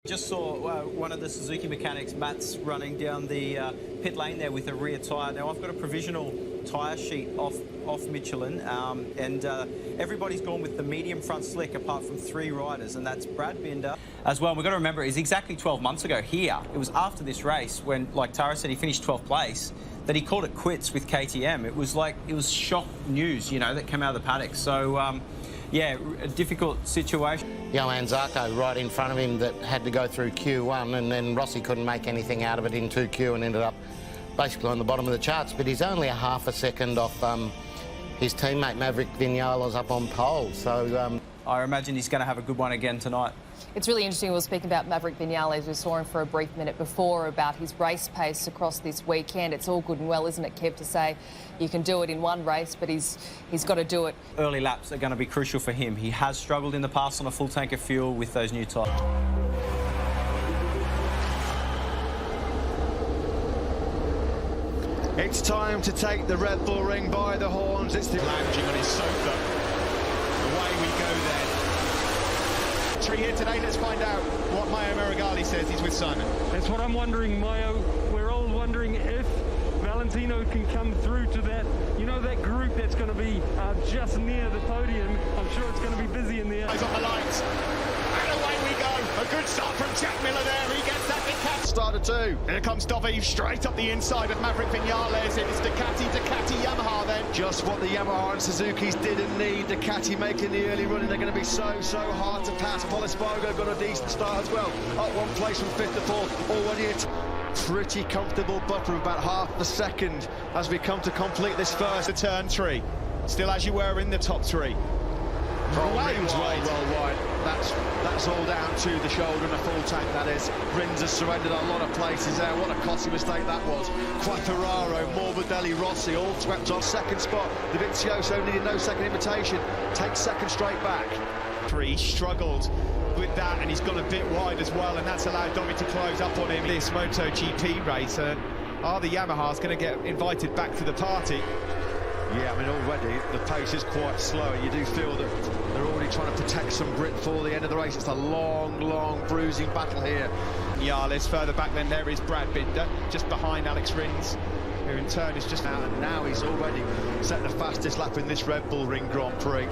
Just saw one of the Suzuki mechanics, Matt's, running down the pit lane there with a rear tyre. Now, I've got a provisional tyre sheet off Michelin, and everybody's gone with the medium front slick apart from 3 riders, and that's Brad Binder as well. And we've got to remember, it's exactly 12 months ago here. It was after this race when, like Tara said, he finished 12th place, that he called it quits with KTM. It was shock news, you know, that came out of the paddock. So, yeah, a difficult situation. Johann Zarco right in front of him that had to go through Q1, and then Rossi couldn't make anything out of it in 2Q and ended up basically on the bottom of the charts. But he's only a half a second off his teammate Maverick Vinales up on pole. So I imagine he's going to have a good one again tonight. It's really interesting. We were speaking about Maverick Vinales. We saw him for a brief minute before about his race pace across this weekend. It's all good and well, isn't it, Kev, to say you can do it in one race, but he's got to do it. Early laps are going to be crucial for him. He has struggled in the past on a full tank of fuel with those new tyres. It's time to take the Red Bull Ring by the horns. It's the lounging on his sofa. Away we go then. Here today, let's find out what Mayo Marigali says. He's with Simon. That's what I'm wondering, Mayo. We're all wondering if Valentino can come through to that, you know, that group that's going to be just near the podium. I'm sure it's going to be busy in there. He's on the lights. And away we go. A good start from Jack Miller there. He gets that big catch. Starter 2. Here comes Dovi straight up the inside of Maverick Vinales. It's Ducati, Yamaha then. Just what the Yamaha and Suzuki's didn't need. Ducati making the early run, and they're going to be so hard to pass. Paul Espargaro got a decent start as well. Up 1 place from 5th to 4th. Already a pretty comfortable buffer of about half a second as we come to complete this first. To turn 3. Still as you were in the top 3. Roll wide. That's all down to the shoulder and a full tank, that is. Rins has surrendered a lot of places there. What a costly mistake that was. Quattararo, Morbidelli, Rossi all swept on. Second spot. Dovizioso needed no second invitation. Takes second straight back. 3 struggled with that, and he's gone a bit wide as well, and that's allowed Dovi to close up on him. This MotoGP race, are the Yamahas going to get invited back to the party? Yeah, I mean, already the pace is quite slow. You do feel that they're already trying to protect some grit for the end of the race. It's a long, bruising battle here. Vinales further back, then there is Brad Binder, just behind Alex Rins, who in turn is just out, and now he's already set the fastest lap in this Red Bull Ring Grand Prix.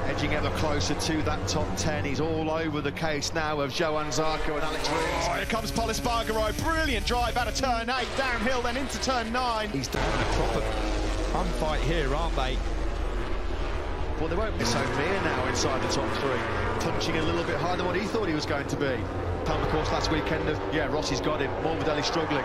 Edging ever closer to that top 10. He's all over the case now of Johann Zarco and Alex Rins. Oh, here comes Paul Espargaro. Brilliant drive out of turn 8, downhill, then into turn 9. He's done a proper fun fight here, aren't they? Well, they won't be so near now inside the top 3. Punching a little bit higher than what he thought he was going to be. Time, of course, last weekend Rossi's got him. Morbidelli struggling.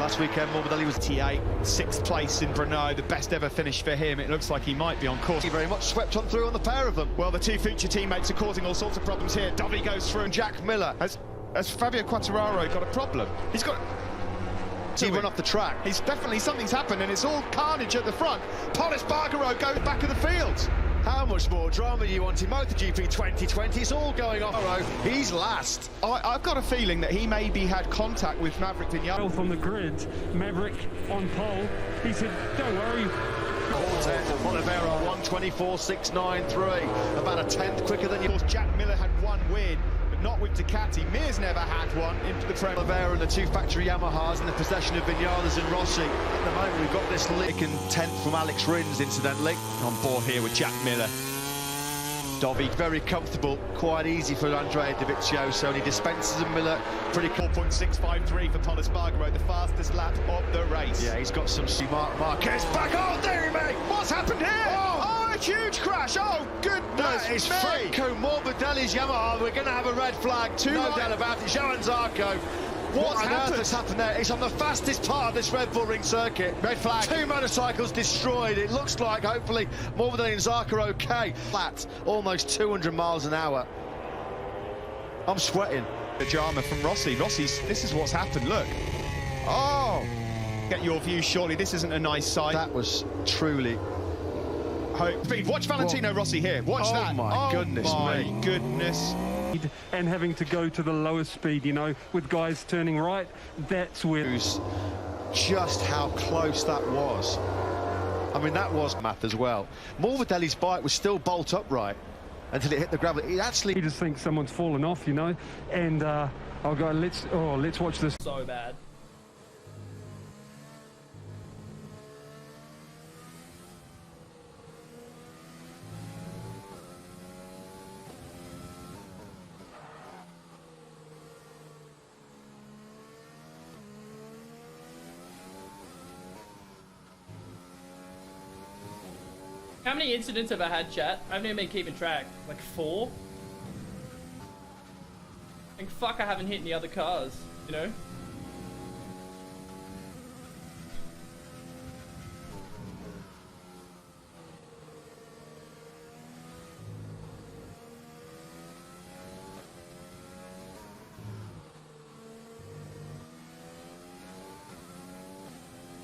Last weekend, Morbidelli was T8, 6th place in Brno, the best ever finish for him. It looks like he might be on course. He very much swept on through on the pair of them. Well, the 2 future teammates are causing all sorts of problems here. Dovi goes through, and Jack Miller. Has Fabio Quattararo got a problem? He's got... He run off the track. He's definitely, something's happened, and it's all carnage at the front. Paul Espargaro goes back of the field. How much more drama do you want in MotoGP 2020? It's all going off. He's last. I've got a feeling that he maybe had contact with Maverick Vinales. On the grid, Maverick on pole. He said, don't worry. Oliveira 1:24.693, about a 10th quicker than you. Of course, Jack Miller had 1 win, but not with Ducati. Mir's never had one into the Premier. Oliveira and the 2 factory Yamahas in the possession of Vinales and Rossi. At the moment, we've got this lick and 10th from Alex Rins, incidentally. On board here with Jack Miller. Dovi very comfortable, quite easy for Andrea Dovizioso, and he dispenses a Miller pretty cool. 4.653 for Paul Espargaro, the fastest lap of the race. Yeah, he's got some Marquez back. Oh, there, mate! What's happened here? Oh, a huge crash! Oh, goodness! That is Franco Morbidelli's Yamaha. We're going to have a red flag, no doubt about it. Johann Zarco. What on earth has happened there? It's on the fastest part of this Red Bull Ring circuit. Red flag. 2 motorcycles destroyed. It looks like, hopefully, Morbidelli and Zarco are okay. Flat, almost 200 miles an hour. I'm sweating. Pajama from Rossi. Rossi's, this is what's happened, look. Oh! Get your view shortly. This isn't a nice sight. That was truly... Watch Valentino Rossi here. Watch that. Oh, my goodness me. Oh, my goodness. And having to go to the lowest speed, you know, with guys turning right, that's where... Just how close that was. I mean, that was math as well. Morbidelli's bike was still bolt upright, until it hit the gravel. It actually... He just thinks someone's fallen off, you know, and I'll go, let's watch this. So bad. How many incidents have I had, chat? I haven't even been keeping track. Like 4? And fuck, I haven't hit any other cars, you know?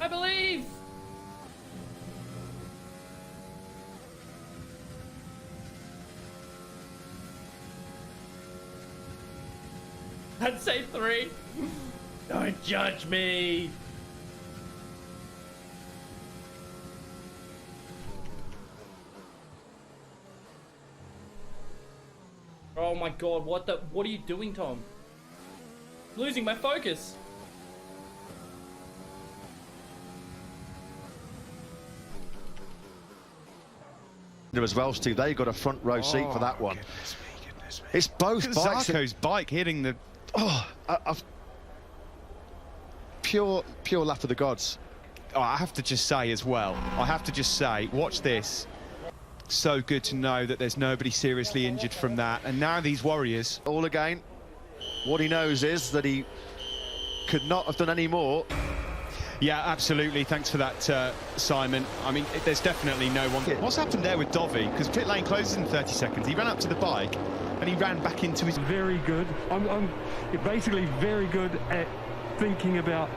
I believe! I'd say 3. Don't judge me. Oh my god, what are you doing, Tom? Losing my focus. As well, Steve, they got a front row seat for that one. Goodness me. It's both bikes. Zarco's bike hitting the... Pure laugh of the gods. Oh, I have to just say as well, watch this. So good to know that there's nobody seriously injured from that. And now these Warriors... All again, what he knows is that he could not have done any more. Yeah, absolutely. Thanks for that, Simon. I mean, there's definitely no one... What's happened there with Dovey? Because pit lane closes in 30 seconds. He ran up to the bike and he ran back into his... Very good. I'm basically very good at thinking about...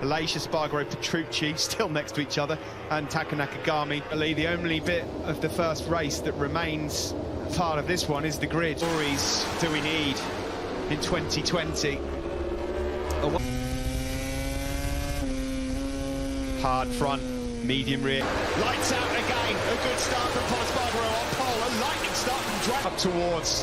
Alessia Spargaro, Petrucci still next to each other, and Taka Nakagami. The only bit of the first race that remains part of this one is the grid. Stories do we need in 2020? Hard front, medium rear. Lights out again. A good start from Paul Spargaro on pole. A lightning start from Drake. Up towards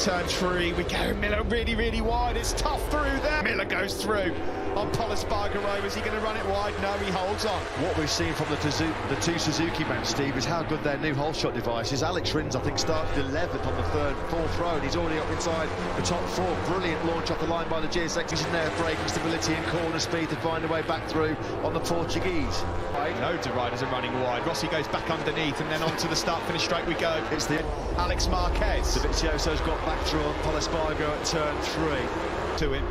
turn 3. We go Miller really wide. It's tough through there. Miller goes through on Paul Spargaro. Is he going to run it wide? No, he holds on. What we've seen from the two Suzuki men, Steve, is how good their new whole shot device is. Alex Rins, I think, started 11th on the fourth row, and he's already up inside the top 4. Brilliant launch off the line by the GSX. He's in there, braking stability and corner speed to find a way back through on the Portuguese. Loads of riders are running wide. Rossi goes back underneath, and then onto the start-finish straight we go. It's the Alex Marquez. Dovizioso's got back through on Paul Spargaro at turn 3. To him.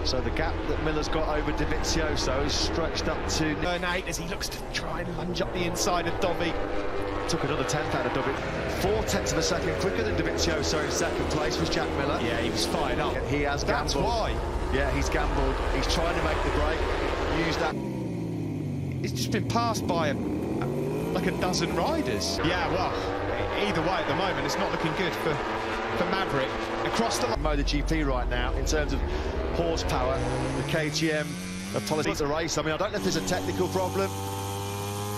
So the gap that Miller's got over Dovizioso is stretched up to turn 8 as he looks to try and lunge up the inside of Dovey. Took another 10th out of Dovey. 4/10 of a second quicker than Dovizioso in second place was Jack Miller. Yeah, he was fired up. He has gambled. That's why. Yeah, he's gambled. He's trying to make the break. Use that. He's just been passed by like a dozen riders. Yeah, well, either way at the moment, it's not looking good for Maverick. Across the MotoGP right now in terms of horsepower, the KTM of the race. I mean, I don't know if there's a technical problem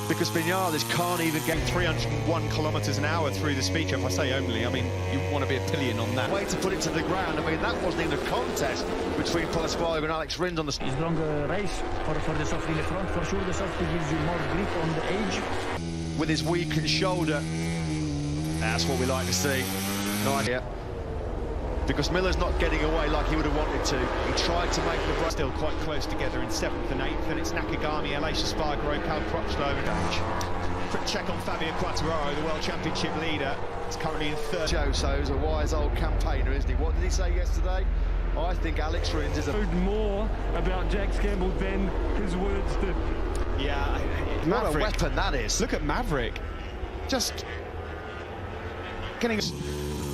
because Vinales can't even get 301 kilometres an hour through the speed trap. I say only, I mean, you want to be a pillion on that. Way to put it to the ground. I mean, that wasn't even a contest between Paul Spargaro and Alex Rins on the... It's longer race for the soft in the front. For sure, the soft gives you more grip on the edge. With his weakened shoulder, that's what we like to see. Nice here. Because Miller's not getting away like he would have wanted to. He tried to make the break. Still quite close together in 7th and 8th, and it's Nakagami, Alessia Spargaro, Cal Crutchlow. Quick check on Fabio Quartararo, the World Championship leader. He's currently in 3rd. Joso's a wise old campaigner, isn't he? What did he say yesterday? I think Alex Rins is a... more about Jack Campbell than his words did. Yeah, what a weapon that is. Look at Maverick. Just getting...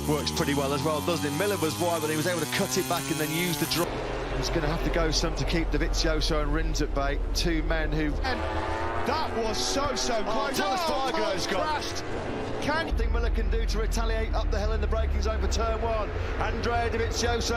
Works pretty well as well, doesn't it? Miller was wide, but he was able to cut it back and then use the drop. He's going to have to go some to keep Dovizioso and Rins at bay. Two men who... And that was so close. Spargaro's crashed. Can you think Miller can do to retaliate up the hill in the braking zone for turn 1? Andrea Dovizioso.